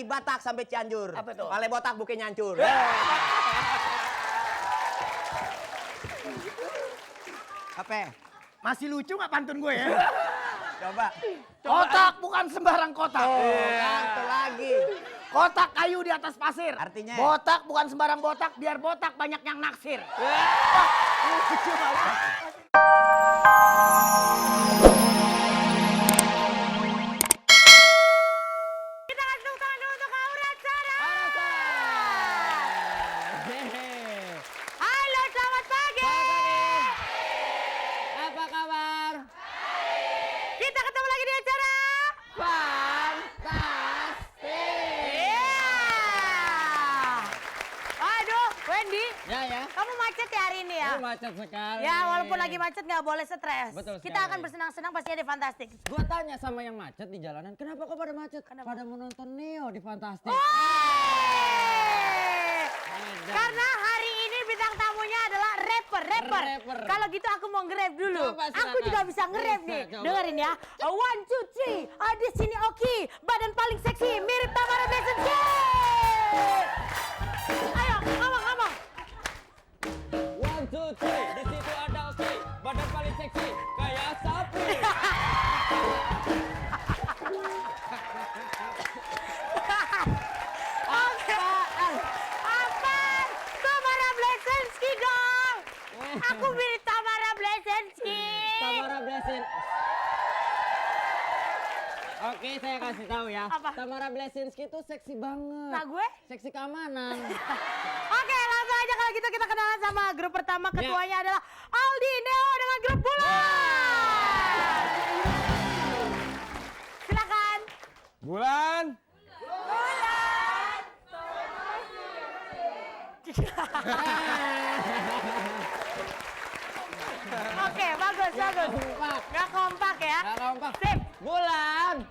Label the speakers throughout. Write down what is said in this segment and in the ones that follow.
Speaker 1: Batak sampai Cianjur.
Speaker 2: Apa tuh?
Speaker 1: Pale botak bukan nyancur. Apa?
Speaker 2: Masih lucu nggak pantun gue ya?
Speaker 1: Coba.
Speaker 2: Kotak bukan sembarang kotak.
Speaker 1: Satu lagi.
Speaker 2: Kotak kayu di atas pasir.
Speaker 1: Artinya?
Speaker 2: Botak bukan sembarang botak, biar botak banyak yang naksir. Lucu banget.
Speaker 3: Kita kasih tepuk tangan dulu untuk Aura Sarah. Halo, selamat pagi.
Speaker 4: Apa kabar?
Speaker 3: Kita ketemu lagi di acara.
Speaker 4: Fantastik.
Speaker 3: Iya. Aduh, Wendy,
Speaker 4: Ya.
Speaker 3: kamu macet ya hari ini ya?
Speaker 4: Macet sekali.
Speaker 3: Ya, walaupun lagi macet nggak boleh stres.
Speaker 4: Betul
Speaker 3: Kita
Speaker 4: sekali.
Speaker 3: akan bersenang-senang pastinya di Fantastik.
Speaker 4: Gua tanya sama yang macet di jalanan, kenapa kok pada macet?
Speaker 3: Kenapa?
Speaker 4: Pada menonton Neo di Fantastik. Edan.
Speaker 3: Karena hari ini bintang tamunya adalah rapper.
Speaker 4: Rapper.
Speaker 3: Kalau gitu aku mau nge-rap dulu.
Speaker 4: Coba,
Speaker 3: Aku
Speaker 4: silakan.
Speaker 3: juga bisa nge-rap
Speaker 4: Bisa,
Speaker 3: nih.
Speaker 4: coba.
Speaker 3: Dengerin ya. 1, 2, 3. Di sini Oki, badan paling seksi, mirip Tamara Blessed. Ayo, ngomong.
Speaker 4: 1, 2, 3, di situ ada Oki, badan paling seksi, kayak sapi.
Speaker 3: Apaan? Tamara Blessensky dong. Aku mirip Tamara Blessensky.
Speaker 4: Tamara Blessing. Oke, saya kasih tahu ya.
Speaker 3: Apa?
Speaker 4: Tamara Blesinski itu seksi banget.
Speaker 3: Nah gue?
Speaker 4: Seksi keamanan.
Speaker 3: Oke, langsung aja kalau gitu kita kenalan sama grup pertama. Ketuanya adalah Aldi Neo dengan grup Bulan. Silakan.
Speaker 5: Bulan.
Speaker 3: Oke, bagus.
Speaker 4: Kompak.
Speaker 3: Gak kompak ya.
Speaker 4: Nggak kompak.
Speaker 3: Sip.
Speaker 4: Bulan.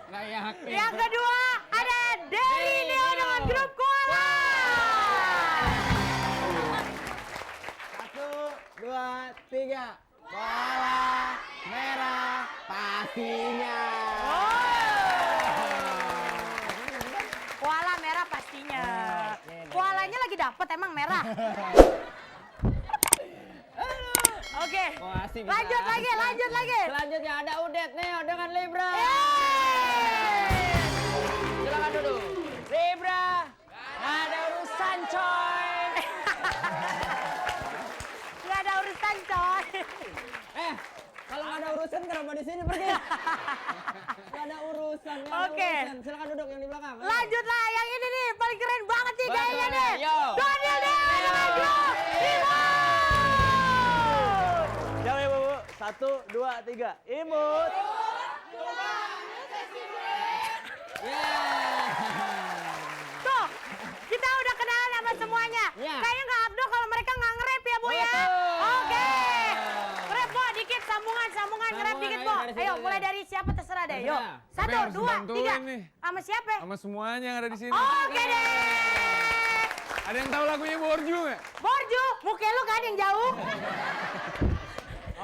Speaker 4: Nggak yakin.
Speaker 3: Yang kedua ada Derry Neo dengan grup Koala.
Speaker 4: 1, 2, 3. Bola merah pastinya.
Speaker 3: Koala merah pastinya. Koalanya lagi dapet emang merah. Oke.
Speaker 4: Wah, asik bisa.
Speaker 3: Lanjut lagi.
Speaker 4: Selanjutnya ada Udet Neo dengan Libra.
Speaker 3: Yeay.
Speaker 4: Silakan duduk. Libra. Nggak ada urusan coy.
Speaker 3: Gak ada urusan coy.
Speaker 4: Kalau nggak ada urusan kenapa di sini pergi? Nggak ada urusan. Nggak ada
Speaker 3: Oke.
Speaker 4: urusan. Silakan duduk yang di belakang. Ayo.
Speaker 3: Lanjutlah yang ini nih paling keren banget nih
Speaker 4: Betul,
Speaker 3: kayaknya nih.
Speaker 4: yo.
Speaker 3: Daniel Neo dengan grup Imut.
Speaker 1: Jauh ya, Bu. 1, 2, 3. Imut.
Speaker 4: Yeah.
Speaker 3: Tuh, kita udah kenalan sama semuanya.
Speaker 4: Ya.
Speaker 3: Kayaknya nggak abdol kalau mereka nggak nge-rap ya, Bu ya.
Speaker 4: Betul.
Speaker 3: Oke. Nge-rap, Bo, dikit sambungan, nge-rap dikit, Bo.
Speaker 4: ayo dari sini,
Speaker 3: Ayo,
Speaker 4: dari
Speaker 3: mulai
Speaker 4: sini.
Speaker 3: dari siapa terserah deh. Yuk.
Speaker 4: Terserah.
Speaker 5: Tapi
Speaker 3: 1,
Speaker 5: harus
Speaker 3: 2, 3.
Speaker 5: dibantuin nih.
Speaker 3: Sama siapa?
Speaker 5: Sama semuanya yang ada di sini.
Speaker 3: Oke deh.
Speaker 5: Ada yang tahu lagunya Borju nggak?
Speaker 3: Borju, muka lu gak ada yang jauh.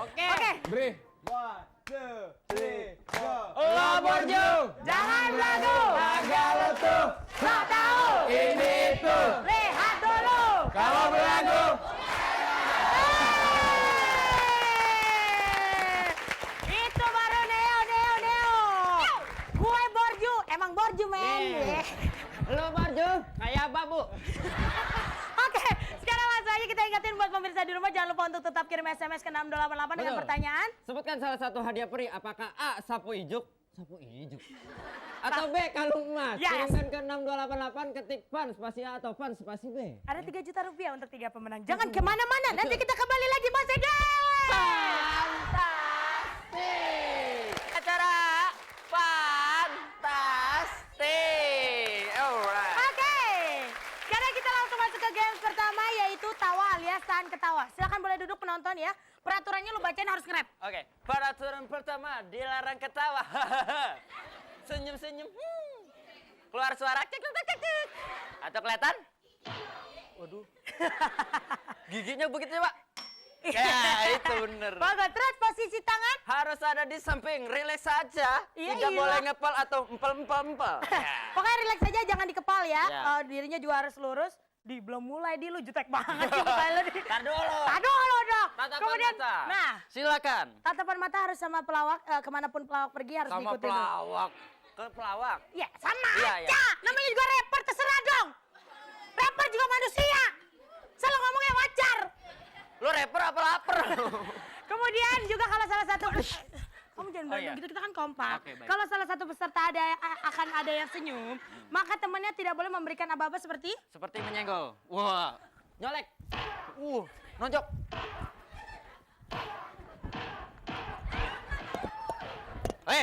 Speaker 4: Oke.
Speaker 3: Oke.
Speaker 5: Bre.
Speaker 1: 1, 2, 3, go.
Speaker 4: Lo Borju.
Speaker 3: Jangan belagu.
Speaker 4: Agak letuh.
Speaker 3: Tak tahu.
Speaker 4: Ini tuh.
Speaker 3: Lihat dulu.
Speaker 4: Kalau belagu.
Speaker 3: Itu baru Neo. Gue Borju. Emang Borju, men.
Speaker 4: Yeah. Lo Borju. Kayak babu.
Speaker 3: Oke, sekarang langsung aja kita ingatin buat pemirsa di rumah. Jangan lupa untuk tetap kirim SMS ke 6288 dengan
Speaker 4: Betul.
Speaker 3: pertanyaan.
Speaker 4: Sebutkan salah satu hadiah peri. Apakah A. Sapu ijuk? Sapu ijuk. Atau B. Kalung emas.
Speaker 3: Yes.
Speaker 4: Kirimkan ke 6288 ketik fun spasi A atau fun spasi B.
Speaker 3: Ada 3 juta rupiah untuk 3 pemenang. Jangan kemana-mana. Nanti kita kembali lagi Mas Ege.
Speaker 4: Fantastik.
Speaker 1: Acara fantastik. Alright.
Speaker 3: Oke. Sekarang kita langsung masuk ke game pertama yaitu tawa alias tahan ketawa. Silakan boleh duduk penonton ya. Peraturannya lu bacain harus nge-rap.
Speaker 1: Oke, peraturan pertama dilarang ketawa. Senyum-senyum. Keluar suara cek. Atau kelihatan? Waduh. Giginya begitu ya, Pak? Ya, itu bener.
Speaker 3: Bagus. Terus posisi tangan
Speaker 4: harus ada di samping, relax saja.
Speaker 3: Iya,
Speaker 4: Tidak
Speaker 3: iya.
Speaker 4: boleh ngepel atau empel-empel.
Speaker 3: Pokoknya relax aja, jangan dikepal ya.
Speaker 4: Ya.
Speaker 3: Dirinya juga harus lurus. Belum mulai lu jutek banget sih mukanya lu.
Speaker 4: Tar dulu.
Speaker 3: Tar dulu dong.
Speaker 4: Tatapan
Speaker 3: Kemudian,
Speaker 4: mata.
Speaker 3: nah,
Speaker 4: Silakan.
Speaker 3: tatapan mata harus sama pelawak, kemanapun pelawak pergi harus
Speaker 4: Sama
Speaker 3: diikutin.
Speaker 4: pelawak. Ke pelawak.
Speaker 3: Ya, sama
Speaker 4: Iya,
Speaker 3: aja.
Speaker 4: iya.
Speaker 3: Namanya juga rapper, terserah dong. Rapper juga manusia. Salah ngomongnya wajar.
Speaker 4: Lu rapper apa lapar?
Speaker 3: Kemudian juga kalau salah satu kamu jangan
Speaker 4: Oh,
Speaker 3: berantem
Speaker 4: iya.
Speaker 3: gitu, kita kan kompak.
Speaker 4: Oke, baik.
Speaker 3: Kalau salah satu peserta akan ada yang senyum, maka temannya tidak boleh memberikan aba-aba seperti
Speaker 4: Seperti menyenggol. Wah. Nyolek. Nonjok. Hei.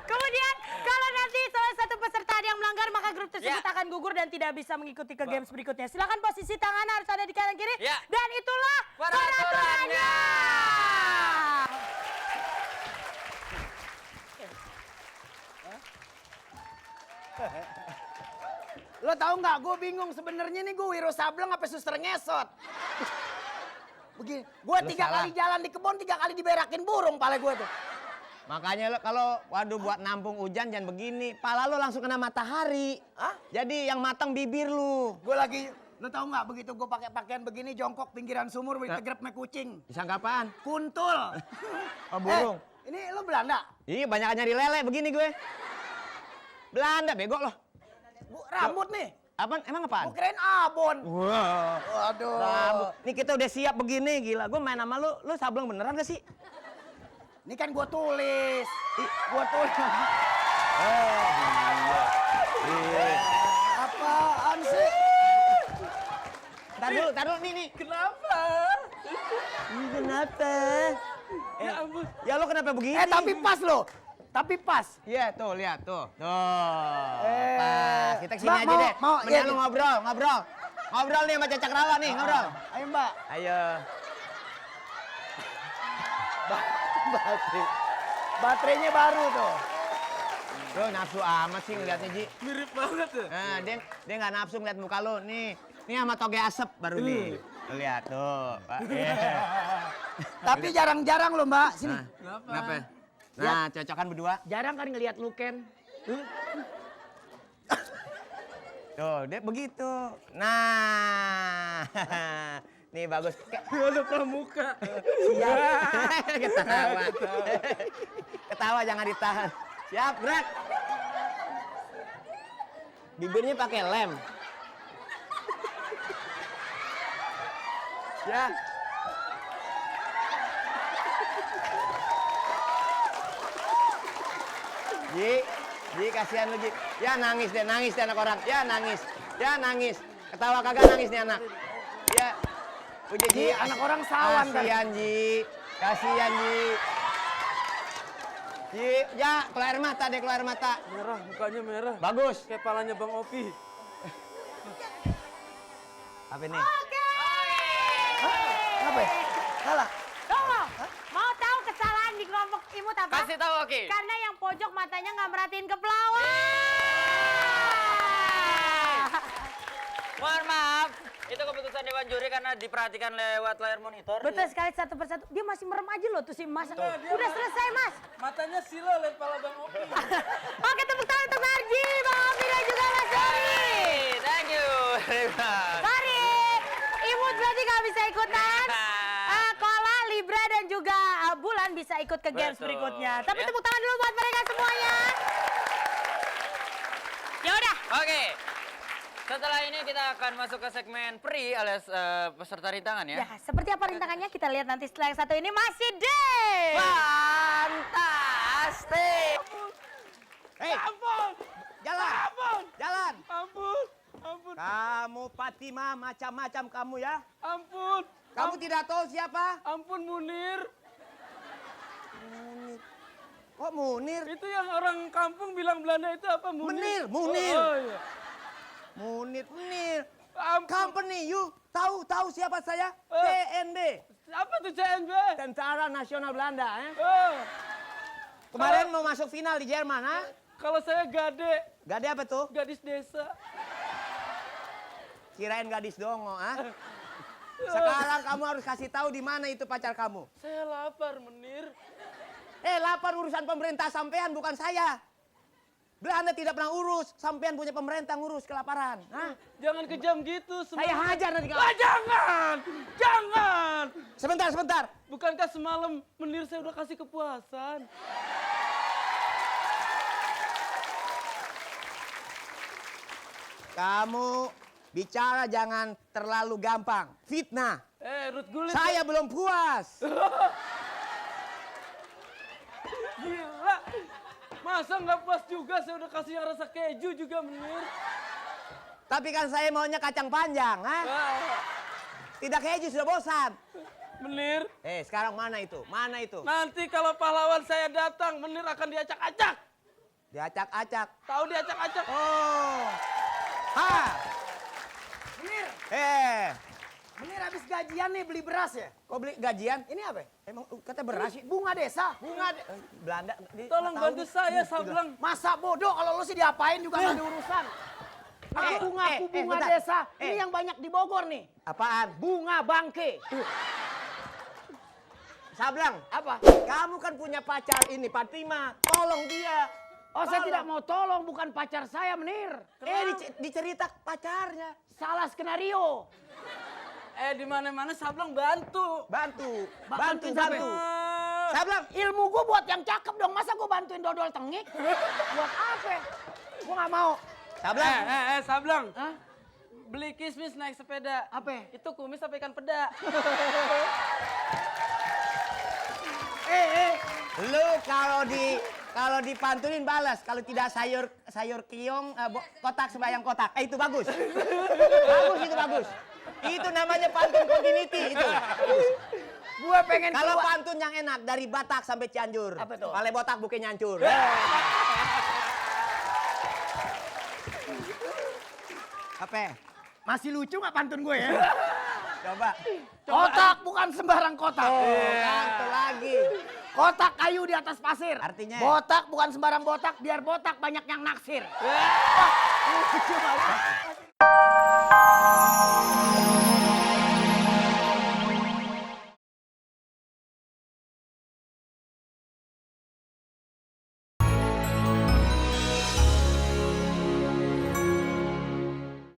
Speaker 3: Kemudian kalau nanti salah satu peserta ada yang melanggar, maka grup tersebut
Speaker 4: Ya.
Speaker 3: akan gugur dan tidak bisa mengikuti ke games berikutnya. Silakan posisi tangan harus ada di kanan kiri.
Speaker 4: Ya.
Speaker 3: Dan itulah
Speaker 4: Peraturannya.
Speaker 2: Lo tahu nggak? Gue bingung sebenarnya nih gue Wiro Sableng apa suster ngesot. Begini, gue 3 kali jalan di kebun, 3 kali diberakin burung pala gue tuh.
Speaker 6: Makanya lo kalau waduh buat nampung hujan jangan begini, pala lo langsung kena matahari.
Speaker 2: Hah?
Speaker 6: Jadi yang matang bibir lu.
Speaker 2: Gue lagi, lo tahu nggak begitu gue pakai pakaian begini jongkok pinggiran sumur, ditegrep sama kucing.
Speaker 6: Disangka apaan?
Speaker 2: Kuntul.
Speaker 6: Oh burung.
Speaker 2: Ini lo Belanda?
Speaker 6: Iya banyak nyari lele begini gue. Belanda bego lo.
Speaker 2: Rambut nih.
Speaker 6: Apaan? Emang apaan?
Speaker 2: Gue kirain abon.
Speaker 6: Wah.
Speaker 2: Waduh.
Speaker 6: Rambut. Nih kita udah siap begini gila. Gue main sama lu sableng beneran gak sih?
Speaker 2: Ini kan gue tulis. Gue tulis. Apaan sih?
Speaker 6: Tar dulu nih.
Speaker 1: Kenapa?
Speaker 6: Ini kenapa? Ya ampun. Ya lo kenapa begini?
Speaker 2: Tapi pas lo. Tapi pas.
Speaker 6: Iya tuh lihat tuh. Pas. Kita kesini
Speaker 2: Mbak,
Speaker 6: aja deh.
Speaker 2: mau,
Speaker 6: Mendingan
Speaker 2: iya,
Speaker 6: lu ngobrol. Ngobrol nih sama Cacak Rawa nih, ngobrol.
Speaker 2: Ayo mbak.
Speaker 6: Ayo.
Speaker 2: Baterainya baru tuh.
Speaker 6: Lo nafsu amat sih ngeliatnya, Ji.
Speaker 1: Mirip banget tuh.
Speaker 6: Nah, dia nggak nafsu ngeliat muka lo. Nih sama toge asap baru nih. Lo lihat tuh. Pak.
Speaker 2: Tapi jarang-jarang lo mbak. Sini.
Speaker 6: Kenapa? Nah, cocokan berdua.
Speaker 2: Jarang kan ngelihat lu Ken.
Speaker 6: Tuh, dia begitu. Nah. Nih bagus.
Speaker 1: Ada pramuka.
Speaker 6: Siap. Ketawa. Ketawa jangan ditahan. Siap, gerak. Bibirnya pakai lem. Ya. Ji kasihan lu Ji. Ya nangis deh anak orang. Ya nangis. Ketawa kagak nangis nih anak. Ya. Udah Ji,
Speaker 2: anak orang sawan kan.
Speaker 6: Kasihan Ji. Ji, ya keluar air mata deh, keluar air mata.
Speaker 1: Merah, mukanya merah.
Speaker 6: Bagus.
Speaker 1: Kayak palanya Bang Opi.
Speaker 6: Apa ini?
Speaker 2: Apa ya? Salah.
Speaker 3: Tunggu, mau tahu kesalahan di kelompok imut apa?
Speaker 4: Kasih tahu, Oki.
Speaker 3: Karena yang pojok matanya nggak merhatiin ke pelawak.
Speaker 4: Mohon maaf. Itu keputusan Dewan Juri karena diperhatikan lewat layar monitor.
Speaker 3: Betul sekali, satu persatu. Dia masih merem aja loh tuh si Mas. Udah selesai Mas.
Speaker 1: Matanya silo liat pala Bang Opi.
Speaker 3: Oke, tepuk tangan untuk Narji, Bang Opi dan juga Mas Dori.
Speaker 4: Thank you.
Speaker 3: Mari, imut berarti nggak bisa ikutan. Kola, Libra dan juga Bulan bisa ikut ke games
Speaker 4: Betul.
Speaker 3: berikutnya. Tapi
Speaker 4: Ya.
Speaker 3: tepuk tangan dulu buat mereka semuanya. Ya udah.
Speaker 4: Oke. Setelah ini kita akan masuk ke segmen pre alias peserta rintangan ya.
Speaker 3: Ya, seperti apa rintangannya kita lihat nanti setelah yang satu ini masih deh.
Speaker 4: Fantastik.
Speaker 6: Hei, jalan. Jalan.
Speaker 1: Ampun.
Speaker 6: Kamu Fatimah macam-macam kamu ya.
Speaker 1: Ampun.
Speaker 6: Kamu tidak tahu siapa?
Speaker 1: Ampun Munir.
Speaker 6: Kok Munir?
Speaker 1: Itu yang orang kampung bilang Belanda itu apa?
Speaker 6: Munir.
Speaker 1: Oh iya.
Speaker 6: Munir.
Speaker 1: Ampun.
Speaker 6: Company, you tahu siapa saya?
Speaker 1: Eh.
Speaker 6: TNB.
Speaker 1: Apa tuh CNB?
Speaker 6: Tentara Nasional Belanda.
Speaker 1: Oh,
Speaker 6: Kemarin mau masuk final di Jerman, ha?
Speaker 1: kalau saya Gade,
Speaker 6: Gade apa tuh?
Speaker 1: gadis desa.
Speaker 6: Kirain gadis dongo, ha? Sekarang kamu harus kasih tahu di mana itu pacar kamu.
Speaker 1: Saya lapar, Menir.
Speaker 6: Lapar urusan pemerintah sampean bukan saya. Belanda tidak pernah urus, sampean punya pemerintah ngurus kelaparan. Hah?
Speaker 1: Jangan kejam gitu.
Speaker 6: Saya hajar nanti kamu.
Speaker 1: Jangan! Jangan!
Speaker 6: Sebentar.
Speaker 1: Bukankah semalam Menir saya udah kasih kepuasan?
Speaker 6: Kamu bicara jangan terlalu gampang. Fitnah.
Speaker 1: Ruth Gullit.
Speaker 6: Saya belum puas.
Speaker 1: Gila. Masa nggak puas juga? Saya udah kasih yang rasa keju juga, Menir.
Speaker 6: Tapi kan saya maunya kacang panjang. Hah? Tidak keju sudah bosan.
Speaker 1: Menir,
Speaker 6: Sekarang mana itu? Mana itu?
Speaker 1: nanti kalau pahlawan saya datang, Menir akan diacak-acak.
Speaker 6: Diacak-acak.
Speaker 1: Tahu diacak-acak?
Speaker 6: Oh. Ha.
Speaker 2: Menir,
Speaker 6: Menir
Speaker 2: habis gajian nih beli beras ya?
Speaker 6: kok beli gajian?
Speaker 2: Ini apa?
Speaker 6: Emang kata beras sih?
Speaker 2: Bunga desa.
Speaker 6: Belanda.
Speaker 1: Tolong bantu saya, Sableng.
Speaker 2: Masa bodoh kalau lu sih diapain juga nggak ada urusan. Aku ngaku bunga
Speaker 6: bentar.
Speaker 2: desa. Ini yang banyak di Bogor nih.
Speaker 6: Apaan?
Speaker 2: Bunga bangke.
Speaker 6: Sableng.
Speaker 2: Apa?
Speaker 6: Kamu kan punya pacar ini, Fatima. Tolong dia.
Speaker 2: Oh, saya tidak mau tolong, bukan pacar saya, Menir.
Speaker 6: Dicerita pacarnya.
Speaker 2: Salah skenario.
Speaker 1: Di mana-mana Sableng bantu.
Speaker 6: Bantu.
Speaker 2: Bantuin siapa?
Speaker 6: Sableng.
Speaker 2: Ilmu gua buat yang cakep dong. Masa gua bantuin dodol tengik? Buat apa? Gua nggak mau.
Speaker 6: Sableng.
Speaker 1: Sableng.
Speaker 2: Hah?
Speaker 1: Beli kismis naik sepeda.
Speaker 2: Apa?
Speaker 1: Itu kumis apa ikan peda?
Speaker 6: Lu kalau dipantunin balas, kalau tidak sayur kiong kotak sembayang kotak. Itu bagus. bagus. Itu namanya pantun continuity itu.
Speaker 2: Gua pengen
Speaker 6: Kalau
Speaker 2: keluar.
Speaker 6: pantun yang enak dari Batak sampai Cianjur.
Speaker 2: Apa tuh?
Speaker 6: Pale botak bukan nyancur. Apa?
Speaker 2: Masih lucu nggak pantun gue ya?
Speaker 6: Coba.
Speaker 2: Kotak bukan sembarang kotak.
Speaker 6: Satu lagi.
Speaker 2: Kotak kayu di atas pasir.
Speaker 6: Artinya?
Speaker 2: Botak bukan sembarang botak, biar botak banyak yang naksir. Wah, lucu banget.